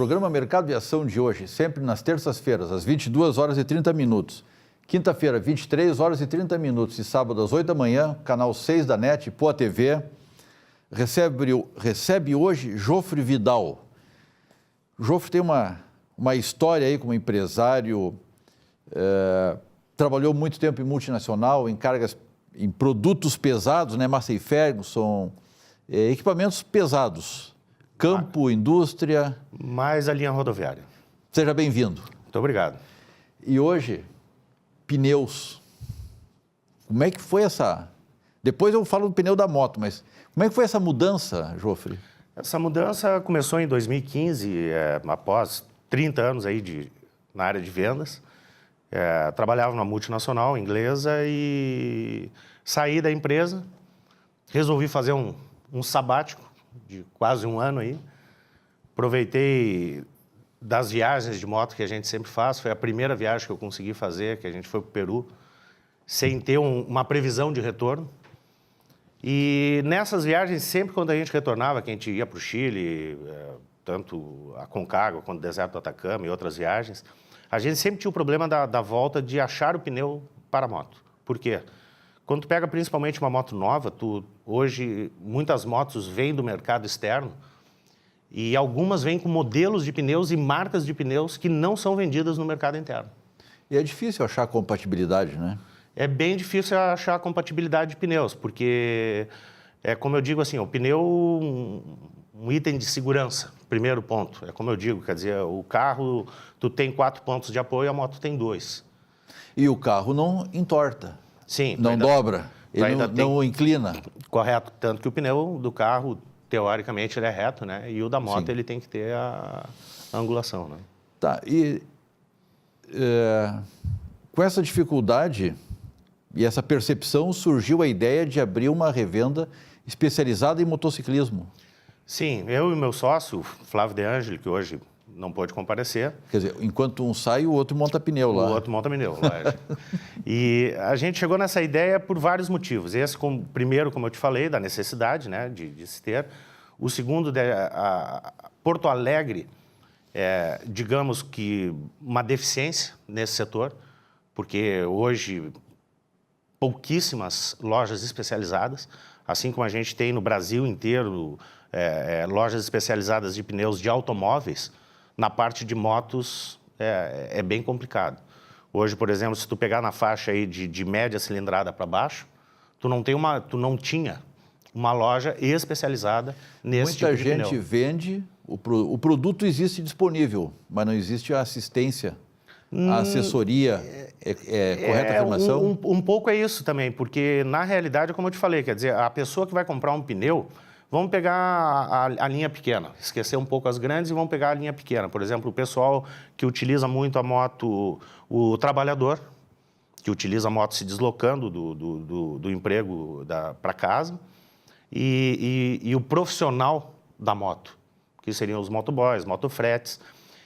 programa Mercado e Ação de hoje, sempre nas terças-feiras, às 22 horas e 30 minutos. Quinta-feira, 23 horas e 30 minutos. E sábado, às 8 da manhã, canal 6 da NET, Poa TV. Recebe hoje Jofre Vidal. Jofre tem uma história aí como empresário, trabalhou muito tempo em multinacional, em cargas, em produtos pesados, né? Massey Ferguson, equipamentos pesados, campo, indústria. Mais a linha rodoviária. Seja bem-vindo. Muito obrigado. E hoje, pneus. Como é que foi essa... Depois eu falo do pneu da moto, mas como é que foi essa mudança, Jofre? Essa mudança começou em 2015, após 30 anos aí na área de vendas. Trabalhava numa multinacional inglesa e saí da empresa. Resolvi fazer um sabático de quase um ano aí. Aproveitei das viagens de moto que a gente sempre faz. Foi a primeira viagem que eu consegui fazer, que a gente foi para o Peru, sem ter uma previsão de retorno. E nessas viagens, sempre quando a gente retornava, que a gente ia para o Chile, tanto a Concagua quanto o deserto do Atacama e outras viagens, a gente sempre tinha o problema da volta de achar o pneu para a moto. Por quê? Quando tu pega principalmente uma moto nova, hoje muitas motos vêm do mercado externo e algumas vêm com modelos de pneus e marcas de pneus que não são vendidas no mercado interno. E é difícil achar compatibilidade, né? É bem difícil achar a compatibilidade de pneus, porque, como eu digo assim, o pneu um item de segurança, primeiro ponto. É como eu digo, quer dizer, o carro, tu tem 4 pontos de apoio, a moto tem 2. E o carro não entorta. Sim. Não dobra, ele não inclina. Correto, tanto que o pneu do carro, teoricamente, ele é reto, né? E o da moto, Sim, ele tem que ter a angulação, né? Tá, e com essa dificuldade e essa percepção, surgiu a ideia de abrir uma revenda especializada em motociclismo. Sim, eu e meu sócio, Flávio De Angeli, que hoje não pôde comparecer. Quer dizer, enquanto um sai, o outro monta pneu lá. O outro monta pneu, lógico. E a gente chegou nessa ideia por vários motivos. Esse, primeiro, como eu te falei, da necessidade, né, de se ter. O segundo, Porto Alegre, digamos que uma deficiência nesse setor, porque hoje pouquíssimas lojas especializadas, assim como a gente tem no Brasil inteiro lojas especializadas de pneus de automóveis, na parte de motos é bem complicado. Hoje, por exemplo, se tu pegar na faixa aí de média cilindrada para baixo, tu não tinha uma loja especializada nesse tipo de pneu. Muita gente vende, o produto existe disponível, mas não existe a assistência, a assessoria. Correta a afirmação? Um pouco é isso também, porque na realidade, como eu te falei, quer dizer, a pessoa que vai comprar um pneu, vamos pegar a linha pequena, esquecer um pouco as grandes e vamos pegar a linha pequena. Por exemplo, o pessoal que utiliza muito a moto, o trabalhador, que utiliza a moto se deslocando do emprego para casa, e o profissional da moto, que seriam os motoboys, motofretes.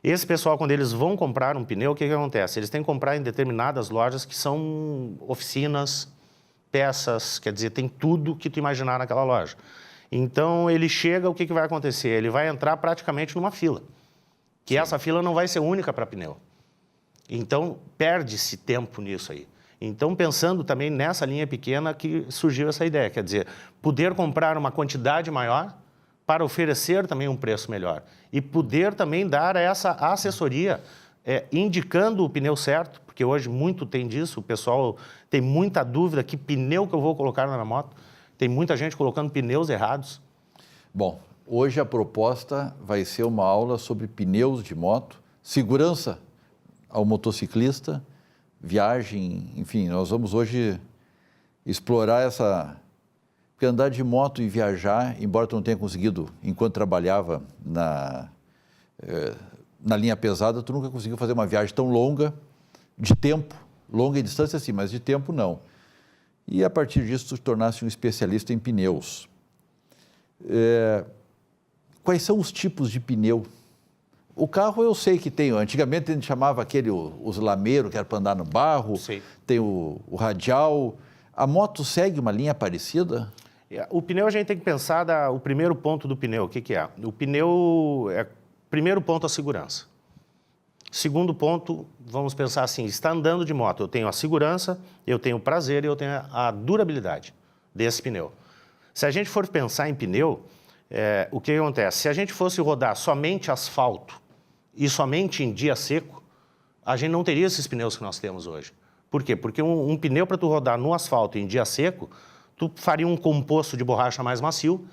Esse pessoal, quando eles vão comprar um pneu, o que acontece? Eles têm que comprar em determinadas lojas que são oficinas, peças, quer dizer, tem tudo que tu imaginar naquela loja. Então, ele chega, o que vai acontecer? Ele vai entrar praticamente numa fila, que Sim. Essa fila não vai ser única para pneu. Então, perde-se tempo nisso aí. Então, pensando também nessa linha pequena que surgiu essa ideia, quer dizer, poder comprar uma quantidade maior para oferecer também um preço melhor e poder também dar essa assessoria indicando o pneu certo, porque hoje muito tem disso, o pessoal tem muita dúvida que pneu que eu vou colocar na minha moto. Tem muita gente colocando pneus errados. Bom, hoje a proposta vai ser uma aula sobre pneus de moto, segurança ao motociclista, viagem, enfim, nós vamos hoje explorar essa... Porque andar de moto e viajar, embora tu não tenha conseguido, enquanto trabalhava na linha pesada, tu nunca conseguiu fazer uma viagem tão longa, de tempo, longa em distância sim, mas de tempo não. E a partir disso tu te tornaste um especialista em pneus. Quais são os tipos de pneu? O carro eu sei que tem, antigamente a gente chamava os lameiros, que era para andar no barro, Sim. Tem o radial. A moto segue uma linha parecida? O pneu a gente tem que pensar o primeiro ponto do pneu, o que é? O pneu primeiro ponto, a segurança. Segundo ponto, vamos pensar assim, está andando de moto, eu tenho a segurança, eu tenho o prazer e eu tenho a durabilidade desse pneu. Se a gente for pensar em pneu, o que acontece? Se a gente fosse rodar somente asfalto e somente em dia seco, a gente não teria esses pneus que nós temos hoje. Por quê? Porque um pneu para tu rodar no asfalto em dia seco, tu faria um composto de borracha mais macio,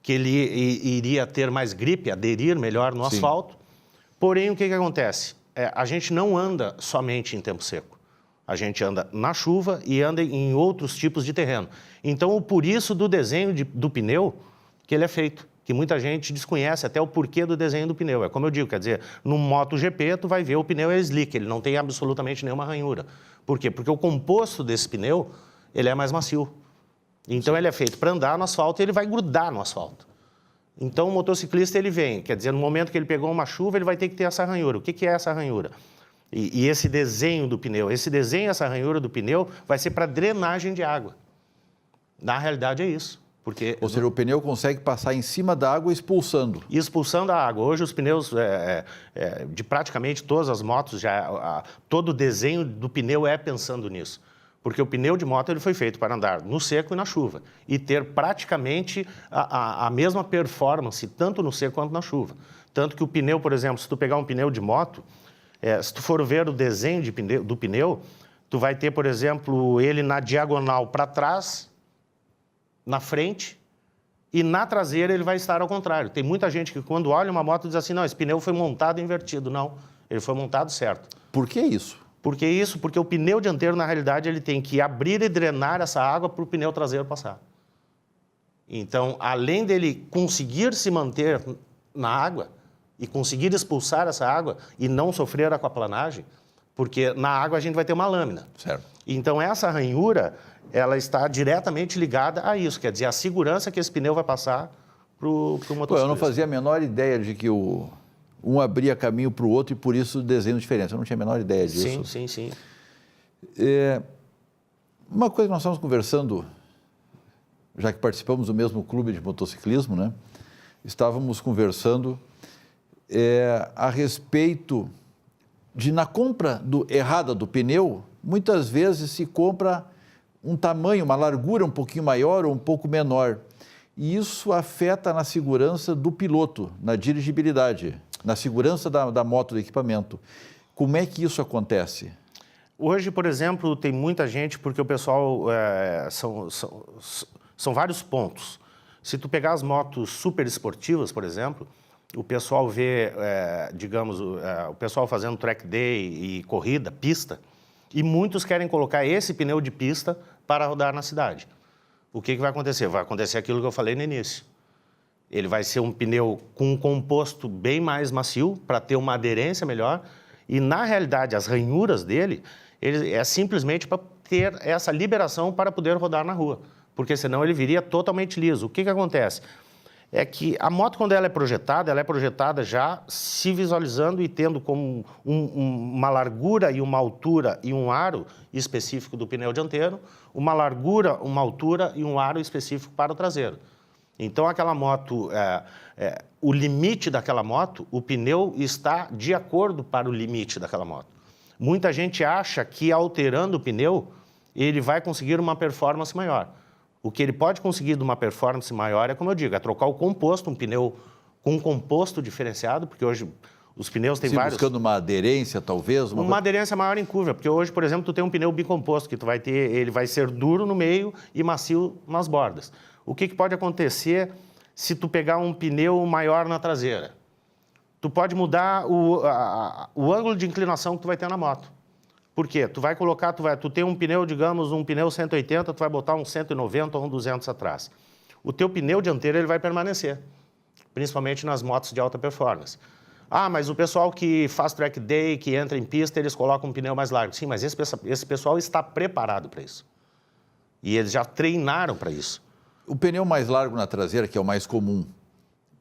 que ele iria ter mais gripe, aderir melhor no asfalto. Porém, o que acontece? A gente não anda somente em tempo seco. A gente anda na chuva e anda em outros tipos de terreno. Então, por isso do desenho do pneu que ele é feito, que muita gente desconhece até o porquê do desenho do pneu. É como eu digo, quer dizer, no MotoGP tu vai ver o pneu é slick, ele não tem absolutamente nenhuma ranhura. Por quê? Porque o composto desse pneu, ele é mais macio. Então, ele é feito para andar no asfalto e ele vai grudar no asfalto. Então, o motociclista, ele vem, quer dizer, no momento que ele pegou uma chuva, ele vai ter que ter essa ranhura. O que é essa ranhura? E esse desenho do pneu, essa ranhura do pneu, vai ser para drenagem de água. Na realidade, é isso. Porque, ou seja, o pneu consegue passar em cima da água expulsando. Expulsando a água. Hoje, os pneus de praticamente todas as motos, todo o desenho do pneu é pensando nisso. Porque o pneu de moto ele foi feito para andar no seco e na chuva. E ter praticamente a mesma performance, tanto no seco quanto na chuva. Tanto que o pneu, por exemplo, se tu pegar um pneu de moto, se tu for ver o desenho do pneu, tu vai ter, por exemplo, ele na diagonal para trás, na frente, e na traseira ele vai estar ao contrário. Tem muita gente que quando olha uma moto diz assim, não, esse pneu foi montado invertido. Não, ele foi montado certo. Por que isso? Por que isso? Porque o pneu dianteiro, na realidade, ele tem que abrir e drenar essa água para o pneu traseiro passar. Então, além dele conseguir se manter na água e conseguir expulsar essa água e não sofrer aquaplanagem, porque na água a gente vai ter uma lâmina. Certo. Então, essa ranhura, ela está diretamente ligada a isso, quer dizer, a segurança que esse pneu vai passar para o motociclista. Eu não fazia a menor ideia de que um abria caminho para o outro e por isso desenho diferente. Eu não tinha a menor ideia disso. Sim. Uma coisa que nós estamos conversando, já que participamos do mesmo clube de motociclismo, né? Estávamos conversando a respeito de, na compra errada do pneu, muitas vezes se compra um tamanho, uma largura um pouquinho maior ou um pouco menor. E isso afeta na segurança do piloto, na dirigibilidade, na segurança da moto, do equipamento. Como é que isso acontece? Hoje, por exemplo, tem muita gente, porque o pessoal, são vários pontos. Se tu pegar as motos super esportivas, por exemplo, o pessoal vê, digamos, o pessoal fazendo track day e corrida, pista, e muitos querem colocar esse pneu de pista para rodar na cidade. O que vai acontecer? Vai acontecer aquilo que eu falei no início. Ele vai ser um pneu com um composto bem mais macio, para ter uma aderência melhor, e na realidade as ranhuras dele, ele é simplesmente para ter essa liberação para poder rodar na rua, porque senão ele viria totalmente liso. O que acontece? É que a moto, quando ela é projetada já se visualizando e tendo como uma largura e uma altura e um aro específico do pneu dianteiro, uma largura, uma altura e um aro específico para o traseiro. Então, aquela moto, o limite daquela moto, o pneu está de acordo para o limite daquela moto. Muita gente acha que alterando o pneu, ele vai conseguir uma performance maior. O que ele pode conseguir de uma performance maior é, como eu digo, é trocar o composto, um pneu com um composto diferenciado, porque hoje os pneus têm vários... buscando uma aderência, talvez? Uma aderência maior em curva, porque hoje, por exemplo, tu tem um pneu bicomposto, que tu vai ter, ele vai ser duro no meio e macio nas bordas. O que pode acontecer se tu pegar um pneu maior na traseira? Tu pode mudar o ângulo de inclinação que tu vai ter na moto. Por quê? Tu vai colocar, tu tem um pneu, digamos, um pneu 180, tu vai botar um 190 ou um 200 atrás. O teu pneu dianteiro ele vai permanecer, principalmente nas motos de alta performance. Ah, mas o pessoal que faz track day, que entra em pista, eles colocam um pneu mais largo. Sim, mas esse pessoal está preparado para isso. E eles já treinaram para isso. O pneu mais largo na traseira, que é o mais comum,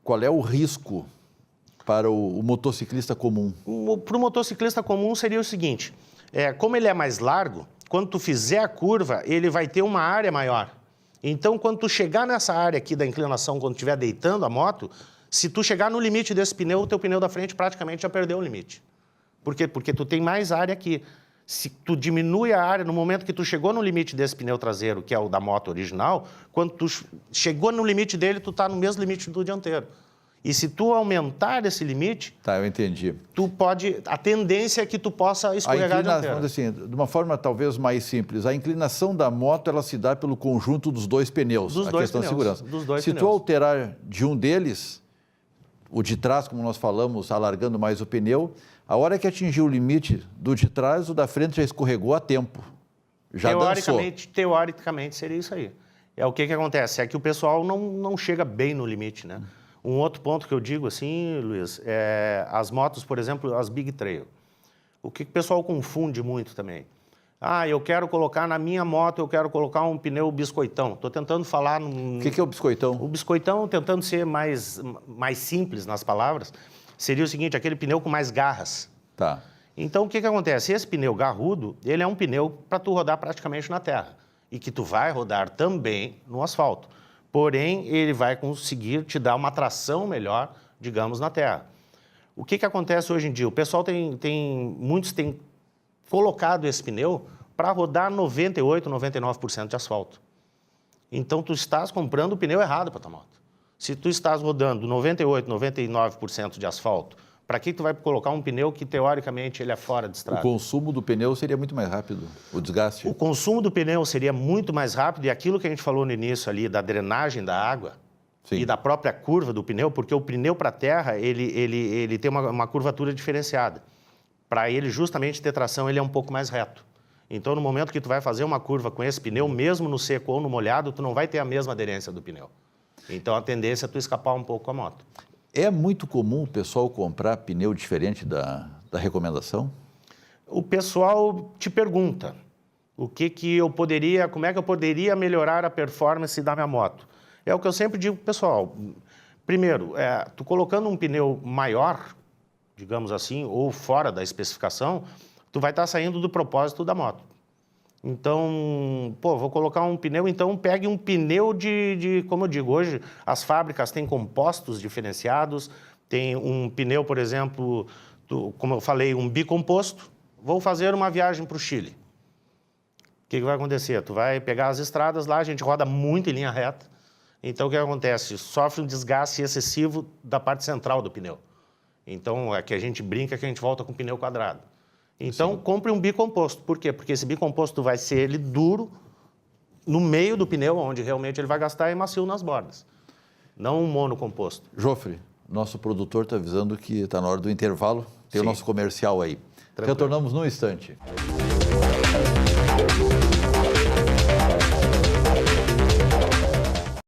qual é o risco para o motociclista comum? Para o motociclista comum seria o seguinte, como ele é mais largo, quando tu fizer a curva, ele vai ter uma área maior. Então, quando tu chegar nessa área aqui da inclinação, quando estiver deitando a moto, Se tu chegar no limite desse pneu, o teu pneu da frente praticamente já perdeu o limite. Por quê? Porque tu tem mais área aqui. Se tu diminui a área no momento que tu chegou no limite desse pneu traseiro, que é o da moto original, quando tu chegou no limite dele, tu está no mesmo limite do dianteiro. E se tu aumentar esse limite... Tá, eu entendi. Tu pode... A tendência é que tu possa escorregar a dianteira. Assim, de uma forma talvez mais simples, a inclinação da moto ela se dá pelo conjunto dos dois pneus, Dos a dois questão pneus, da segurança. dos dois se tu pneus. alterar de um deles, o de trás, como nós falamos, alargando mais o pneu, a hora que atingir o limite do de trás, o da frente já escorregou a tempo. Já dançou. Teoricamente seria isso aí. É o que acontece, é que o pessoal não chega bem no limite, né? Um outro ponto que eu digo assim, Luiz, é as motos, por exemplo, as Big Trail. O que o pessoal confunde muito também? Ah, eu quero colocar na minha moto, eu quero colocar um pneu biscoitão. Estou tentando falar... O que é o biscoitão? O biscoitão, tentando ser mais simples nas palavras, seria o seguinte, aquele pneu com mais garras. Tá. Então, o que acontece? Esse pneu garrudo, ele é um pneu para tu rodar praticamente na terra. E que tu vai rodar também no asfalto. Porém, ele vai conseguir te dar uma tração melhor, digamos, na terra. O que acontece hoje em dia? O pessoal muitos têm colocado esse pneu para rodar 98%, 99% de asfalto. Então, tu estás comprando o pneu errado para tua moto. Se tu estás rodando 98%, 99% de asfalto, para que tu vai colocar um pneu que, teoricamente, ele é fora de estrada? O consumo do pneu seria muito mais rápido, o desgaste? O consumo do pneu seria muito mais rápido e aquilo que a gente falou no início ali, da drenagem da água, sim, e da própria curva do pneu, porque o pneu para a terra, ele tem uma curvatura diferenciada. Para ele justamente ter tração, ele é um pouco mais reto. Então, no momento que tu vai fazer uma curva com esse pneu, mesmo no seco ou no molhado, tu não vai ter a mesma aderência do pneu. Então, a tendência é tu escapar um pouco com a moto. É muito comum o pessoal comprar pneu diferente da recomendação? O pessoal te pergunta como é que eu poderia melhorar a performance da minha moto. É o que eu sempre digo pro pessoal. Primeiro, tu colocando um pneu maior, digamos assim, ou fora da especificação, tu vai estar saindo do propósito da moto. Então, vou colocar um pneu, então pegue um pneu como eu digo, hoje as fábricas têm compostos diferenciados, tem um pneu, por exemplo, como eu falei, um bicomposto, vou fazer uma viagem para o Chile. O que vai acontecer? Tu vai pegar as estradas lá, a gente roda muito em linha reta, então o que acontece? Sofre um desgaste excessivo da parte central do pneu. Então, é que a gente brinca que a gente volta com o pneu quadrado. Então, sim, compre um bicomposto. Por quê? Porque esse bicomposto vai ser ele duro no meio do pneu, onde realmente ele vai gastar, e macio nas bordas. Não um monocomposto. Jofre, nosso produtor está avisando que está na hora do intervalo. Tem, sim, o nosso comercial aí. Tranquilo. Retornamos num instante.